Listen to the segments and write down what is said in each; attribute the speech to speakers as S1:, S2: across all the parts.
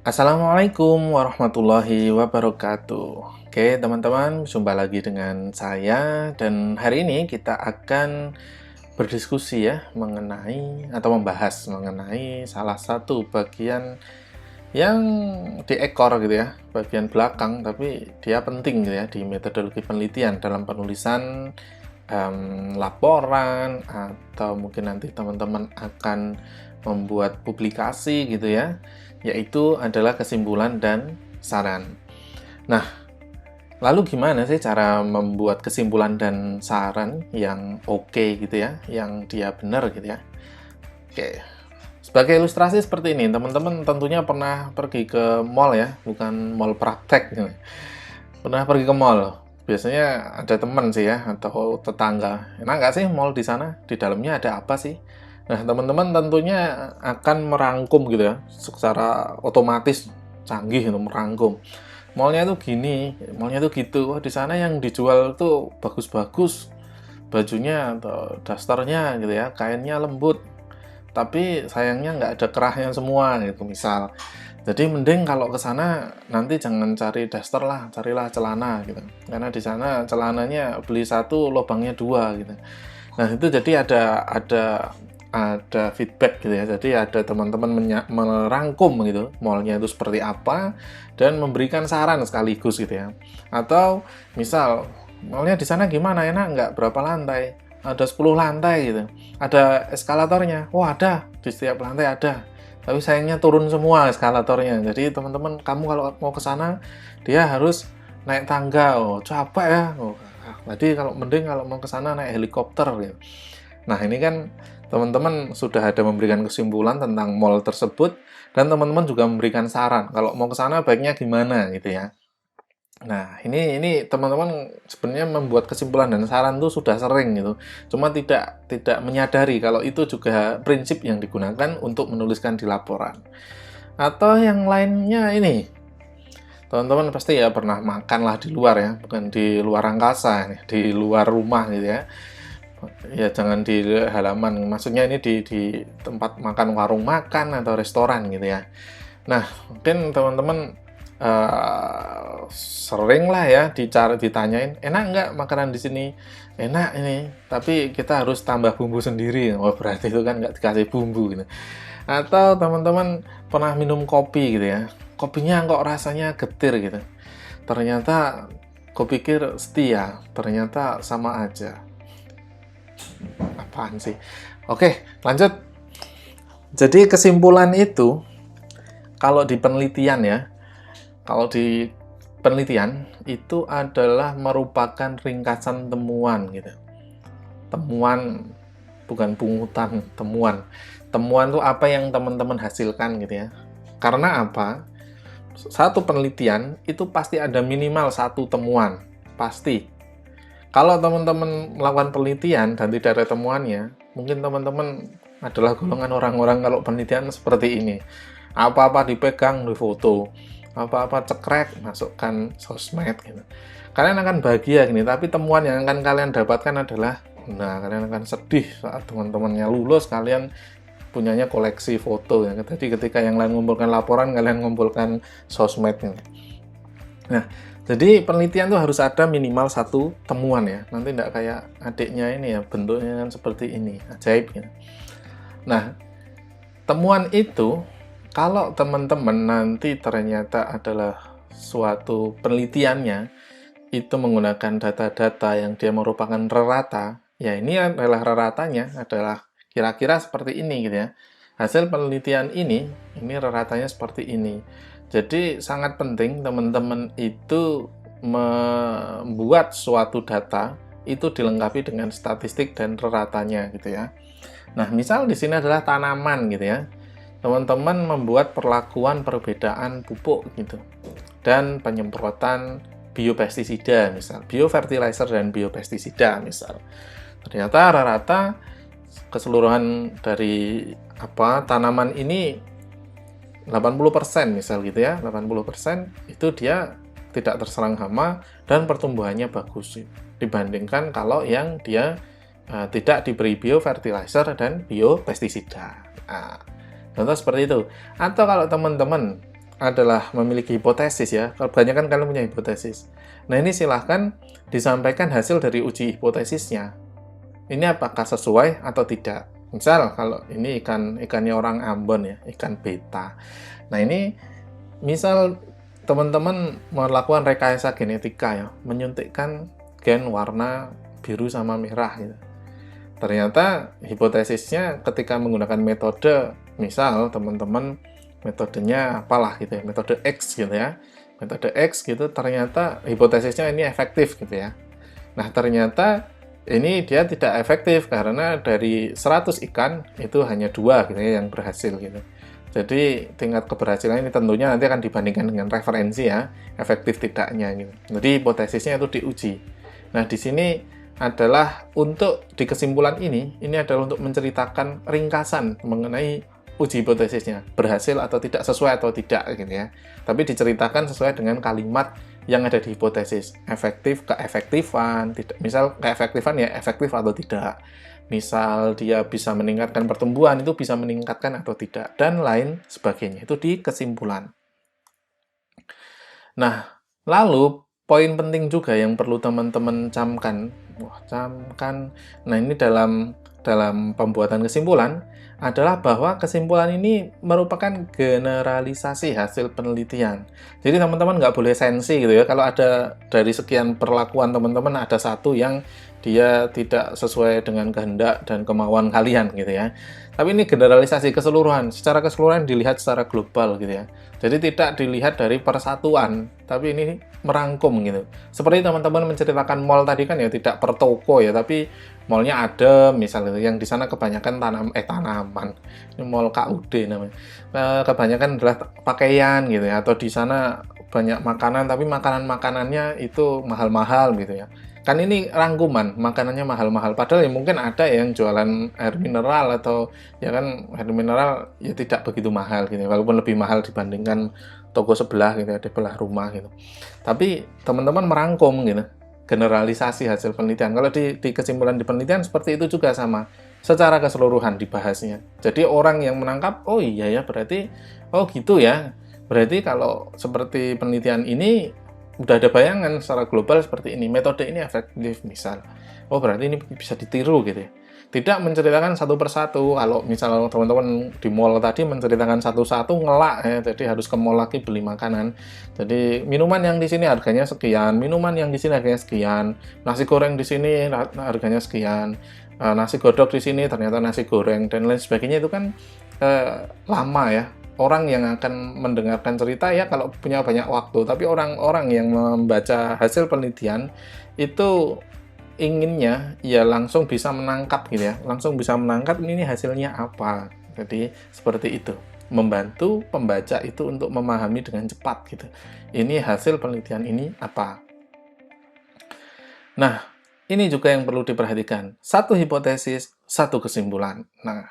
S1: Assalamualaikum warahmatullahi wabarakatuh. Oke, teman-teman, jumpa lagi dengan saya dan hari ini kita akan berdiskusi ya mengenai atau membahas mengenai salah satu bagian yang di ekor gitu ya, bagian belakang tapi dia penting gitu ya di metodologi penelitian dalam penulisan laporan atau mungkin nanti teman-teman akan membuat publikasi gitu ya, yaitu adalah kesimpulan dan saran. Nah, lalu gimana sih cara membuat kesimpulan dan saran yang oke gitu ya, yang dia benar gitu ya? Oke, sebagai ilustrasi seperti ini, teman-teman tentunya pernah pergi ke mall ya, bukan mall praktek gitu. Pernah pergi ke mall. Biasanya ada teman sih ya, atau tetangga. Enak nggak sih mall di sana? Di dalamnya ada apa sih? Nah, teman-teman tentunya akan merangkum gitu ya, secara otomatis canggih itu merangkum. Mallnya tuh gini, mallnya tuh gitu. Wah, di sana yang dijual tuh bagus-bagus, bajunya atau dasternya gitu ya, kainnya lembut. Tapi sayangnya nggak ada kerahnya semua gitu misal. Jadi mending kalau ke sana nanti jangan cari daster lah, carilah celana gitu. Karena di sana celananya beli satu lubangnya dua gitu. Nah, itu jadi ada feedback gitu ya. Jadi ada teman-teman merangkum gitu, mallnya itu seperti apa dan memberikan saran sekaligus gitu ya. Atau misal mallnya di sana gimana, enak nggak, berapa lantai? Ada 10 lantai gitu. Ada eskalatornya. Wah, ada, di setiap lantai ada. Tapi sayangnya turun semua eskalatornya. Jadi teman-teman, kamu kalau mau ke sana, dia harus naik tangga. Oh, capek ya. Oh, jadi mending kalau mau ke sana naik helikopter gitu. Nah, ini kan teman-teman sudah ada memberikan kesimpulan tentang mall tersebut dan teman-teman juga memberikan saran kalau mau ke sana baiknya gimana gitu ya. Nah, ini teman-teman sebenarnya membuat kesimpulan dan saran itu sudah sering gitu. Cuma tidak menyadari kalau itu juga prinsip yang digunakan untuk menuliskan di laporan. Atau yang lainnya ini, teman-teman pasti ya pernah makan lah di luar ya, bukan di luar angkasa, di luar rumah gitu ya. Ya jangan di halaman, maksudnya ini di tempat makan, warung makan atau restoran gitu ya. Nah, mungkin teman-teman sering lah ya ditanyain, enak nggak makanan di sini? Enak ini, tapi kita harus tambah bumbu sendiri. Oh, berarti itu kan nggak dikasih bumbu gitu. Atau teman-teman pernah minum kopi gitu ya, kopinya kok rasanya getir gitu. Ternyata kopi pikir setia, ternyata sama aja. Apaan sih? Oke, lanjut. Jadi kesimpulan itu, kalau di penelitian ya, kalau di penelitian itu adalah merupakan ringkasan temuan gitu. Temuan bukan pungutan, temuan. Temuan itu apa yang teman-teman hasilkan gitu ya. Karena apa? Satu penelitian itu pasti ada minimal satu temuan, pasti. Kalau teman-teman melakukan penelitian dan tidak ada temuannya, mungkin teman-teman adalah golongan orang-orang kalau penelitian seperti ini. Apa-apa dipegang, difoto. Apa-apa cekrek, masukkan sosmed gitu. Kalian akan bahagia gini, tapi temuan yang akan kalian dapatkan adalah, nah kalian akan sedih saat teman-temannya lulus, kalian punyanya koleksi foto ya. Jadi ketika yang lain mengumpulkan laporan, kalian mengumpulkan sosmed gitu. Nah, jadi penelitian tuh harus ada minimal satu temuan ya. Nanti nggak kayak adiknya ini ya, bentuknya kan seperti ini, ajaib gitu. Nah, temuan itu kalau teman-teman nanti ternyata adalah suatu penelitiannya itu menggunakan data-data yang dia merupakan rerata, ya ini adalah reratanya adalah kira-kira seperti ini gitu ya. Hasil penelitian ini reratanya seperti ini. Jadi sangat penting teman-teman itu membuat suatu data itu dilengkapi dengan statistik dan reratanya gitu ya. Nah, misal di sini adalah tanaman gitu ya. Teman-teman membuat perlakuan perbedaan pupuk gitu dan penyemprotan biopestisida misal, biofertilizer dan biopestisida misal. Ternyata rata-rata keseluruhan dari tanaman ini 80% misal gitu ya, 80% itu dia tidak terserang hama dan pertumbuhannya bagus dibandingkan kalau yang dia tidak diberi biofertilizer dan biopestisida. Nah, contoh seperti itu. Atau kalau teman-teman adalah memiliki hipotesis ya. Kebanyakan kalian punya hipotesis. Nah, ini silahkan disampaikan hasil dari uji hipotesisnya. Ini apakah sesuai atau tidak. Misal kalau ini ikannya orang Ambon ya, ikan beta. Nah, ini misal teman-teman melakukan rekayasa genetika ya, menyuntikkan gen warna biru sama merah gitu. Ternyata hipotesisnya ketika menggunakan metode, misal teman-teman metodenya apalah gitu ya, metode X gitu ya. Metode X gitu ternyata hipotesisnya ini efektif gitu ya. Nah, ternyata ini dia tidak efektif karena dari 100 ikan itu hanya 2 gitu ya yang berhasil gitu. Jadi tingkat keberhasilan ini tentunya nanti akan dibandingkan dengan referensi ya, efektif tidaknya gitu. Jadi hipotesisnya itu diuji. Nah, di sini adalah untuk di kesimpulan ini adalah untuk menceritakan ringkasan mengenai uji hipotesisnya, berhasil atau tidak, sesuai atau tidak gitu ya. Tapi diceritakan sesuai dengan kalimat yang ada di hipotesis, efektif, keefektifan, tidak. Misal keefektifan ya efektif atau tidak. Misal dia bisa meningkatkan pertumbuhan, itu bisa meningkatkan atau tidak, dan lain sebagainya. Itu di kesimpulan. Nah, lalu poin penting juga yang perlu teman-teman camkan. Nah, ini dalam pembuatan kesimpulan adalah bahwa kesimpulan ini merupakan generalisasi hasil penelitian. Jadi teman-teman nggak boleh sensi gitu ya. Kalau ada dari sekian perlakuan teman-teman ada satu yang dia tidak sesuai dengan kehendak dan kemauan kalian gitu ya. Tapi ini generalisasi keseluruhan, secara keseluruhan dilihat secara global gitu ya. Jadi tidak dilihat dari persatuan, tapi ini merangkum gitu. Seperti teman-teman menceritakan mall tadi kan ya, tidak per toko ya, tapi mallnya ada misalnya yang di sana kebanyakan tanaman. Ini mall KUD namanya. Kebanyakan adalah pakaian gitu ya, atau di sana banyak makanan tapi makanannya itu mahal-mahal gitu ya. Kan ini rangkuman, makanannya mahal-mahal. Padahal ya mungkin ada yang jualan air mineral atau ya kan air mineral ya tidak begitu mahal gitu. Walaupun lebih mahal dibandingkan toko sebelah gitu ya, di sebelah rumah gitu. Tapi teman-teman merangkum gitu, generalisasi hasil penelitian. Kalau di kesimpulan di penelitian seperti itu juga sama. Secara keseluruhan dibahasnya. Jadi orang yang menangkap, oh iya ya berarti, oh gitu ya. Berarti kalau seperti penelitian ini udah ada bayangan secara global seperti ini, metode ini efektif misal. Oh berarti ini bisa ditiru gitu ya. Tidak menceritakan satu persatu. Kalau misal teman-teman di mall tadi menceritakan satu-satu ngelak ya, jadi harus ke mall lagi beli makanan. Jadi minuman yang di sini harganya sekian, minuman yang di sini harganya sekian, nasi goreng di sini harganya sekian, nasi godok di sini ternyata nasi goreng dan lain sebagainya. Itu kan lama ya. Orang yang akan mendengarkan cerita ya kalau punya banyak waktu, tapi orang-orang yang membaca hasil penelitian itu inginnya ya langsung bisa menangkap gitu ya, langsung bisa menangkap ini hasilnya apa. Jadi seperti itu, membantu pembaca itu untuk memahami dengan cepat gitu. Ini hasil penelitian ini apa. Nah, ini juga yang perlu diperhatikan. Satu hipotesis, satu kesimpulan. Nah,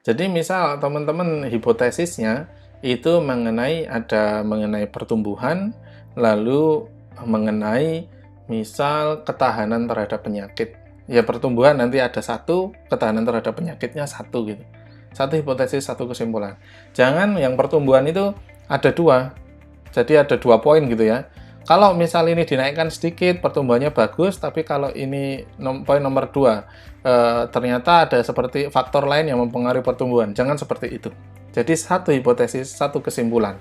S1: jadi misal teman-teman hipotesisnya itu mengenai pertumbuhan, lalu mengenai misal ketahanan terhadap penyakit. Ya pertumbuhan nanti ada satu, ketahanan terhadap penyakitnya satu gitu. Satu hipotesis, satu kesimpulan. Jangan yang pertumbuhan itu ada 2. Jadi ada 2 poin gitu ya. Kalau misal ini dinaikkan sedikit, pertumbuhannya bagus, tapi kalau ini poin nomor 2, ternyata ada seperti faktor lain yang mempengaruhi pertumbuhan. Jangan seperti itu. Jadi satu hipotesis, satu kesimpulan.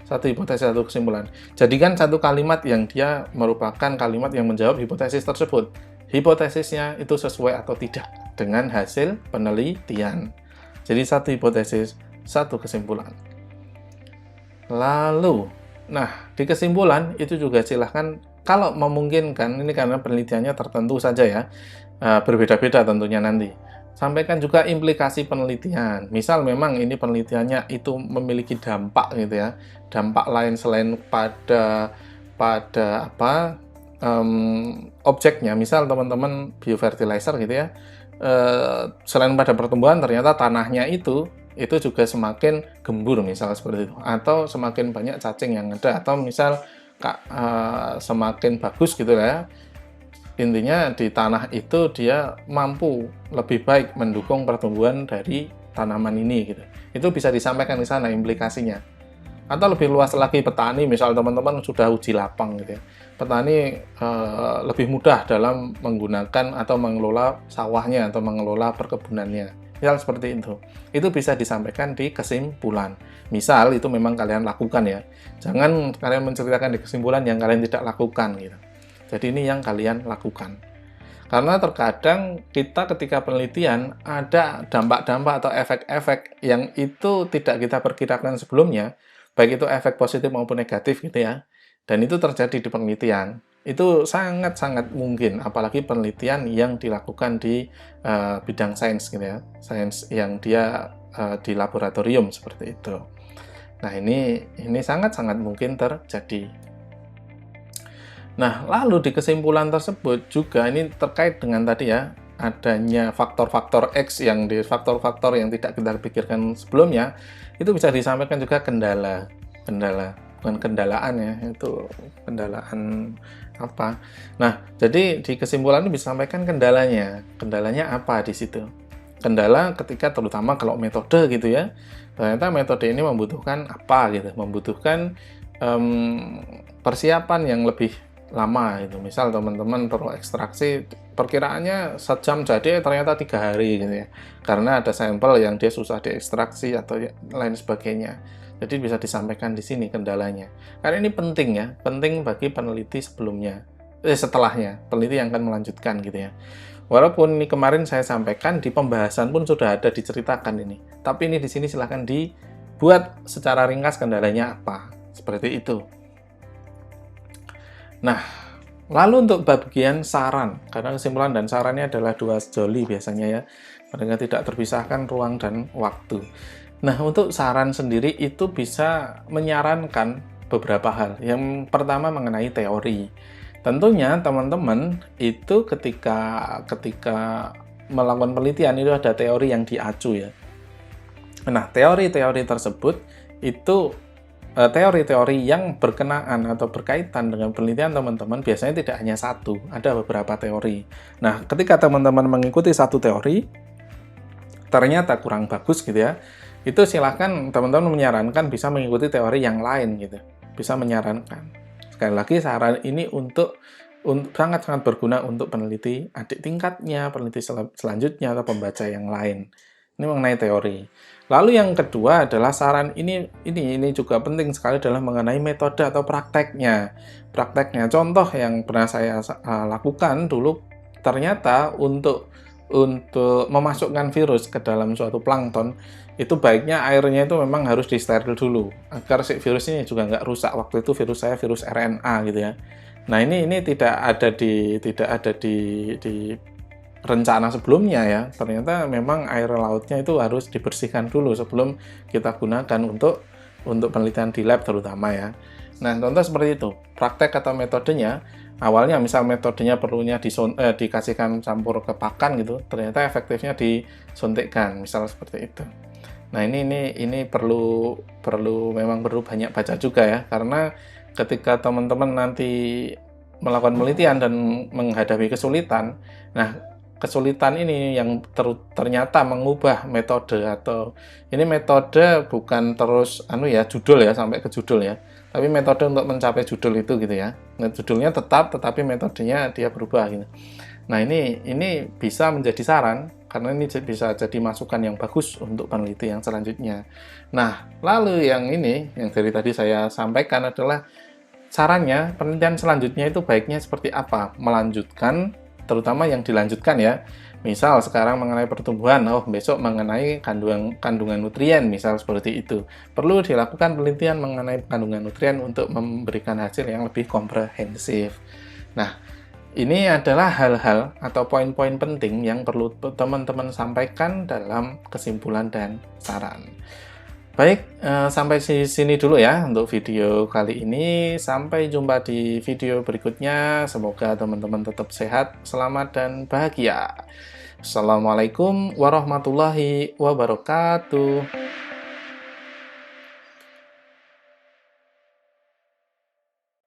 S1: Satu hipotesis, satu kesimpulan. Jadikan satu kalimat yang dia merupakan kalimat yang menjawab hipotesis tersebut. Hipotesisnya itu sesuai atau tidak dengan hasil penelitian. Jadi satu hipotesis, satu kesimpulan. Lalu, nah, di kesimpulan itu juga silahkan, kalau memungkinkan, ini karena penelitiannya tertentu saja ya, berbeda-beda tentunya nanti. Sampaikan juga implikasi penelitian. Misal memang ini penelitiannya itu memiliki dampak gitu ya, dampak lain selain pada objeknya. Misal teman-teman biofertilizer gitu ya, selain pada pertumbuhan ternyata tanahnya itu juga semakin gembur misal seperti itu, atau semakin banyak cacing yang ada, atau misal semakin bagus gitu ya. Intinya di tanah itu dia mampu lebih baik mendukung pertumbuhan dari tanaman ini gitu. Itu bisa disampaikan di sana implikasinya. Atau lebih luas lagi petani, misal teman-teman sudah uji lapang gitu ya. Petani lebih mudah dalam menggunakan atau mengelola sawahnya atau mengelola perkebunannya. Misal seperti itu. Itu bisa disampaikan di kesimpulan. Misal itu memang kalian lakukan ya. Jangan kalian menceritakan di kesimpulan yang kalian tidak lakukan gitu. Jadi ini yang kalian lakukan. Karena terkadang kita ketika penelitian ada dampak-dampak atau efek-efek yang itu tidak kita perkirakan sebelumnya, baik itu efek positif maupun negatif gitu ya. Dan itu terjadi di penelitian. Itu sangat-sangat mungkin, apalagi penelitian yang dilakukan di bidang sains gitu ya. Sains yang dia di laboratorium seperti itu. Nah, ini sangat-sangat mungkin terjadi. Nah, lalu di kesimpulan tersebut juga ini terkait dengan tadi ya, adanya faktor-faktor X yang di faktor-faktor yang tidak kita pikirkan sebelumnya, itu bisa disampaikan juga kendala, bukan kendalaan ya, itu kendalaan apa. Nah, jadi di kesimpulan ini bisa sampaikan kendalanya apa di situ. Kendala ketika terutama kalau metode gitu ya, ternyata metode ini membutuhkan apa gitu, membutuhkan persiapan yang lebih lama itu. Misal teman-teman perlu ekstraksi perkiraannya sejam jadi ternyata 3 hari gitu ya, karena ada sampel yang dia susah diekstraksi atau lain sebagainya. Jadi bisa disampaikan di sini kendalanya, karena ini penting ya, penting bagi peneliti setelahnya, peneliti yang akan melanjutkan gitu ya. Walaupun ini kemarin saya sampaikan di pembahasan pun sudah ada diceritakan ini, tapi ini di sini silahkan dibuat secara ringkas kendalanya apa, seperti itu. Nah, lalu untuk bagian saran, karena kesimpulan dan sarannya adalah dua sejoli biasanya ya, mereka tidak terpisahkan ruang dan waktu. Nah, untuk saran sendiri itu bisa menyarankan beberapa hal. Yang pertama mengenai teori. Tentunya teman-teman itu ketika melakukan penelitian itu ada teori yang diacu ya. Nah, teori-teori tersebut itu teori-teori yang berkenaan atau berkaitan dengan penelitian teman-teman biasanya tidak hanya satu, ada beberapa teori. Nah, ketika teman-teman mengikuti satu teori, ternyata kurang bagus gitu ya, itu silahkan teman-teman menyarankan bisa mengikuti teori yang lain gitu, bisa menyarankan. Sekali lagi, saran ini untuk sangat-sangat berguna untuk peneliti adik tingkatnya, peneliti selanjutnya, atau pembaca yang lain. Ini mengenai teori. Lalu yang kedua adalah saran ini juga penting sekali adalah mengenai metode atau prakteknya. Prakteknya, contoh yang pernah saya lakukan dulu, ternyata untuk memasukkan virus ke dalam suatu plankton, itu baiknya airnya itu memang harus disteril dulu, agar si virus ini juga nggak rusak. Waktu itu virus saya virus RNA gitu ya. Nah, ini tidak ada di rencana sebelumnya ya, ternyata memang air lautnya itu harus dibersihkan dulu sebelum kita gunakan untuk penelitian di lab terutama ya. Nah, contoh seperti itu, praktek atau metodenya, awalnya misal metodenya perlunya dikasihkan campur ke pakan gitu, ternyata efektifnya disuntikkan, misal seperti itu. Nah, ini perlu memang perlu banyak baca juga ya, karena ketika teman-teman nanti melakukan penelitian dan menghadapi kesulitan, nah kesulitan ini yang ternyata mengubah metode, atau ini metode bukan terus judul ya, sampai ke judul ya, tapi metode untuk mencapai judul itu gitu ya. Nah, judulnya tetap, tetapi metodenya dia berubah gitu. Nah, ini bisa menjadi saran karena ini bisa jadi masukan yang bagus untuk peneliti yang selanjutnya. Nah, lalu yang dari tadi saya sampaikan adalah sarannya penelitian selanjutnya itu baiknya seperti apa, melanjutkan, terutama yang dilanjutkan ya. Misal sekarang mengenai pertumbuhan, besok mengenai kandungan nutrien, misal seperti itu. Perlu dilakukan penelitian mengenai kandungan nutrien untuk memberikan hasil yang lebih komprehensif. Nah, ini adalah hal-hal atau poin-poin penting yang perlu teman-teman sampaikan dalam kesimpulan dan saran. Baik, sampai sini dulu ya untuk video kali ini. Sampai jumpa di video berikutnya. Semoga teman-teman tetap sehat, selamat, dan bahagia. Assalamualaikum warahmatullahi wabarakatuh.